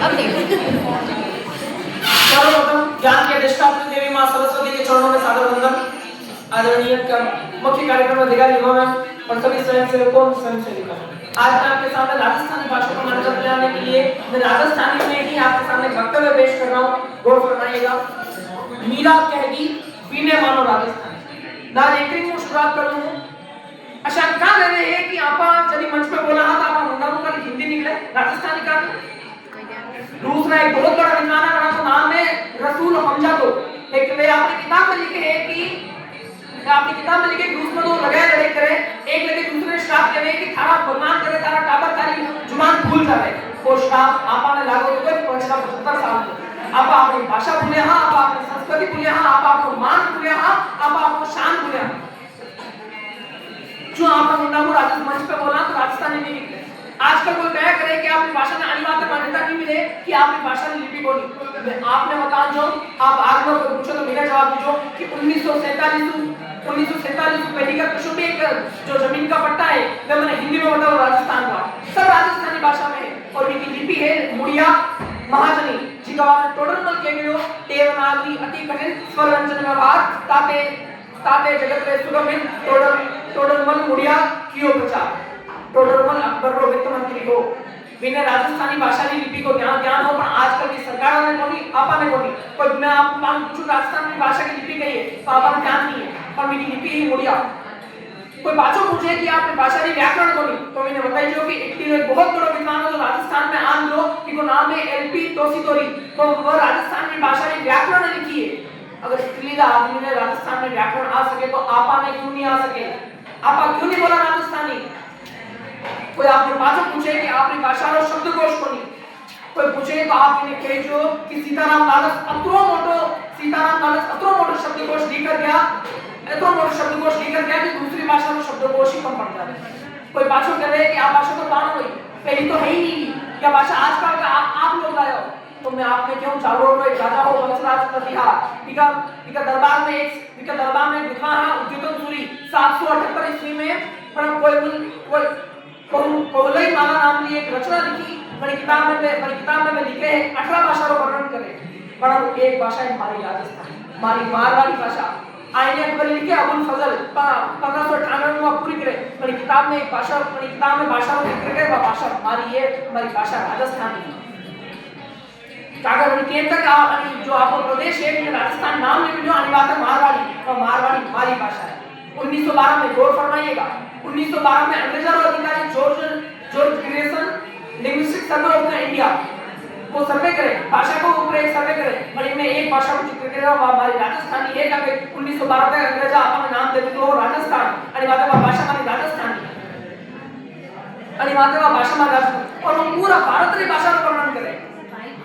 अब देखो सर्वप्रथम ज्ञान के अधिष्ठात्री देवी मां सरस्वती के चरणों में सादर वंदन। आदरणीय मुख्य कार्यक्रम अधिकारी एवं और सभी स्वयंसेवकों स्वयंसेविका, आज मैं आपके सामने राजस्थानी भाषा को मान्यता दिलाने के लिए मैं राजस्थानी में ही आपके सामने वक्तव्य पेश कर रहा हूँ। गौर फरमाइएगा। मीरा कहेगी पीने मानो राजस्थानी ना एक शुरुआत करूँ। अच्छा क्या कह रहे हैं कि आप जब मंच पे बोला था आप मुंडा का हिंदी निकले राजस्थानी का। दूसरा एक बहुत बड़ा विद्वान का नाम है रसूल हमजा। तो एक वे आपने किताब में लिखे है कि आपने किताब में लिखे दूसरे दो लगाए लड़े करे, एक लगे दूसरे श्राप करे कि थारा भगवान करे थारा टाबर थारी जुबान भूल जावे। वो श्राप आपने लागू तो 75 साल आप अपनी भाषा भूले हां, आप अपनी संस्कृति भूले हां, आप आपको मान भूले हां, आप आपको शान भूले हां। जो आपका मुंडा को राजस्थान मंच पे बोला तो राजस्थानी नहीं निकले। आजकल कोई तय करे कि आपकी भाषा में अनिवार्य मान्यता नहीं मिले कि आपकी भाषा में लिपि बोली। आपने बता जो आप आगे को पूछो तो मेरा जवाब दीजो कि 1947 पहली का कुछ भी जो जमीन का पट्टा है वो मैंने हिंदी में बताओ राजस्थान का सब राजस्थानी भाषा में है। और इनकी लिपि है मुड़िया महाजनी जिका टोडरमल के गयो देवनागरी अति कठिन स्वर व्यंजन व्यवहार ताते ताते जगत रे सुगमित टोडरमल मुड़िया कियो प्रचार टोडरमल अकबर रो वित्त मंत्री हो बिना राजस्थानी भाषा की लिपि को ज्ञान हो। पर आजकल की सरकार ने कोनी आपा ने कोनी पर मैं आप मान पूछूं राजस्थानी भाषा की लिपि कही है तो आपा ने ध्यान नहीं है और मेरी लिपि ही मुड़िया। कोई बाचो पूछे कि आपने भाषा की व्याकरण कोनी तो मैंने बताई जो कि एक बहुत बड़ा विद्वान है जो राजस्थान में आम लो कि वो नाम है एलपी तोसीतोरी। तो वो राजस्थान की भाषा की व्याकरण लिखी है। अगर स्त्रीला आदमी ने राजस्थान में व्याकरण आ सके तो आपा ने क्यों नहीं आ सके। आपा क्यों नहीं बोला राजस्थानी। कोई आपने बाचो पूछे कि आपकी भाषा रो शब्दकोश कोनी कोई पूछे तो आप इन्हें कहे जो कि सीताराम लालस अतरो मोटो शब्दकोश लेकर गया इतना मोटो शब्दकोश लेकर गया कि दूसरी भाषा में शब्दकोश ही कम पड़ जाए। कोई बाचो कह रहे कि आप भाषा तो पान हुई पहली तो है ही नहीं क्या भाषा आजकल का आप लोग लाए हो। तो मैं आपने क्यों चारों में राजा हो वंशराज प्रतिहा इका दरबार में विद्वान है उद्योतन सूरी 778 ईस्वी में पर कोई माला नाम की एक रचना लिखी बड़ी किताब में लिखे है 18 भाषा का वर्णन करे पर एक भाषा है हमारी राजस्थानी हमारी मारवाड़ी भाषा आईने अकबर लिखे अबुल फजल 1598 में पूरी करे बड़ी किताब में भाषा लिख रहे वो भाषा हमारी है हमारी भाषा राजस्थानी कागर केंद्र का जो आपको प्रदेश है राजस्थान नाम में जो अनिवार्य मारवाड़ी और मारवाड़ी हमारी भाषा है। 1912 में गौर फरमाइएगा 1912 में अंग्रेजों अधिकारी George Grayson linguistic survey of the India वो सर्वे करे भाषा को ऊपर एक सर्वे करे और इनमें एक भाषा को चित्र करे वो हमारी राजस्थानी है कि 1912 में अंग्रेजा अपना नाम देते तो राजस्थान अनिवार्य भाषा हमारी राजस्थानी अनिवार्य भाषा हमारी राजस्थान और वो पूरा भारतीय भाषा का वर्णन करे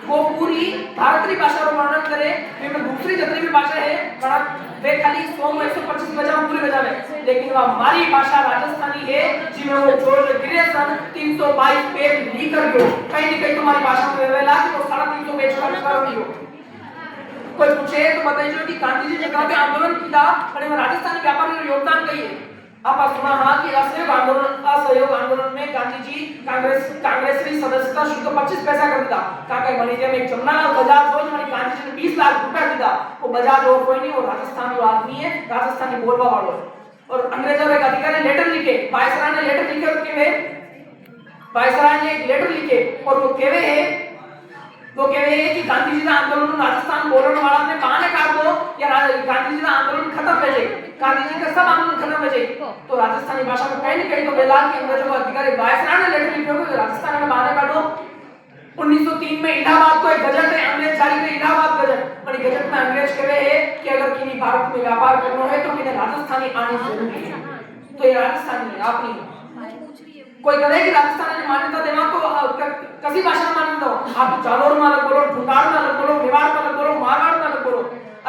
वो पूरी भारतीय भाषा का वर्णन करे में दूसरी जितनी भी भाषा है बड़ा वे खाली 125 बजा पूरी बजा में लेकिन वो हमारी भाषा राजस्थानी है जिसमें वो जॉर्ज ग्रेसन 322 पेज लिखकर गयो कहीं तुम्हारी भाषा में वेला कि वो 350 पेज का कर दियो। कोई पूछे तो बताइए कि गांधी जी ने कभी आंदोलन किया पर राजस्थानी व्यापारी का योगदान कहिए। आप सुना हाँ कि असहयोग आंदोलन में गांधी जी कांग्रेस की सदस्यता शुल्क 25 पैसा कर दिया काका मणिजे में जमनालाल बजाज हो जो गांधी जी ने 20 लाख रुपया दिया वो बजाज और कोई नहीं वो राजस्थान का आदमी है राजस्थानी बोलवा वालों और अंग्रेजों के अधिकारी लेटर लिखे वायसराय ने लेटर लिखे और केवे वायसराय ने एक लेटर लिखे और वो केवे है कि गांधी जी का आंदोलन राजस्थान बोलने वाला ने बहाने काट दो या गांधी जी का आंदोलन खत्म हो जाए गांधी जी का सब आंदोलन खत्म हो जाए तो राजस्थानी भाषा में कहीं तो बेला कि अंग्रेजों का अधिकारी वायसराय ने लेटर लिखे कि राजस्थान में बहाने काटो। 1903 में इलाहाबाद को एक गजट है अंग्रेज जारी करे इलाहाबाद गजट और गजट में अंग्रेज कहे है कि अगर किसी भारत में व्यापार करना है तो किन्हें राजस्थानी आनी जरूरी है तो ये राजस्थानी है आप नहीं कोई कहे कि राजस्थान ने मान्यता देना तो कसी भाषा में मान्यता दो आप जालोर में अलग बोलो ढूंढार में अलग बोलो मेवाड़ में अलग बोलो मारवाड़ में अलग बोलो।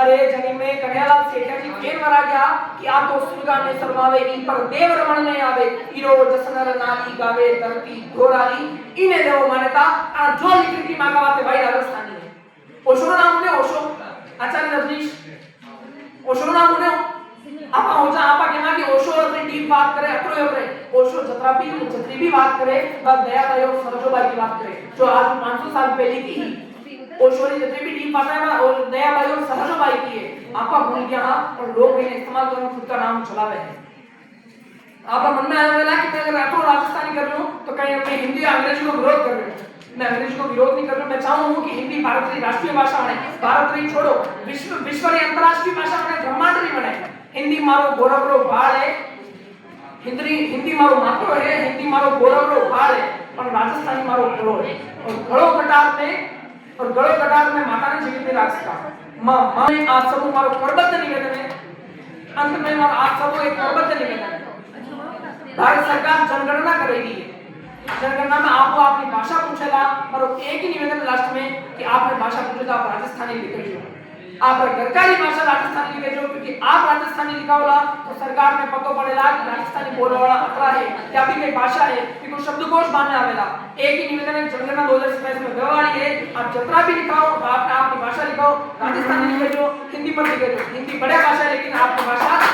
अरे जनी में कन्हैयालाल सेठिया जी फेर मरा गया कि आप तो सुनगा ने शर्मावे इन पर देव रमण नहीं आवे हीरो जसनर नाली गावे धरती घोराली इन्हें देव मान्यता जो लिखी की मांगा बात भाई राजस्थानी है। ओशो नाम ने ओशो आचार्य रजनीश ओशो नाम ने आपा हो जा आपा केना कि ओशो अपनी टीम बात करे अत्रो ओशो जतरी भी बात करे बस दया आयोग सरजोबाई की बात करे जो आज 500 साल पहले की ही ओशो ने जितनी भी टीम पाता है और दया आयोग सरजोबाई की है आपा भूल गया और लोग इन्हें इस्तेमाल कर खुद का नाम चलावे हैं आपका मन में आया वाला कि मैं अगर अत्रो राजस्थानी कर लूं तो कहीं मैं हिंदी अंग्रेजी को विरोध कर रहा हूं मैं अंग्रेजी को विरोध नहीं कर रहा मैं चाहूं कि हिंदी भारत की राष्ट्रीय भाषा बने भारत री छोड़ो विश्व री अंतरराष्ट्रीय भाषा बने ब्रह्मांड री बने हिंदी मारो गौरव रो भाड़ है हिंदी मारो मातो है हिंदी मारो गौरव रो भाड़ है और राजस्थानी मारो गलो है और गलो कटार में माता ने जीवित नहीं रख सका मां ने आप सब मारो करबद्ध निवेदन है अंत में आप सब एक करबद्ध निवेदन है भारत सरकार जनगणना करेगी जनगणना में आपको अपनी भाषा पूछेगा और एक ही निवेदन लास्ट में कि आपने भाषा पूछे तो आप राजस्थानी लिखे जो आप घरकारी भाषा राजस्थानी लिखे जो क्योंकि आप राजस्थानी लिखा होला तो सरकार में पतो पड़ेगा कि राजस्थानी बोलने वाला अतरा है या भी कोई भाषा है कि कोई शब्दकोश मानने आवेला एक ही निवेदन है जनगणना 2027 में व्यवहारिक है आप जतरा भी लिखाओ आपने आपकी भाषा लिखाओ राजस्थानी लिखे जो हिंदी पर लिखे जो हिंदी बढ़िया भाषा है लेकिन आपकी भाषा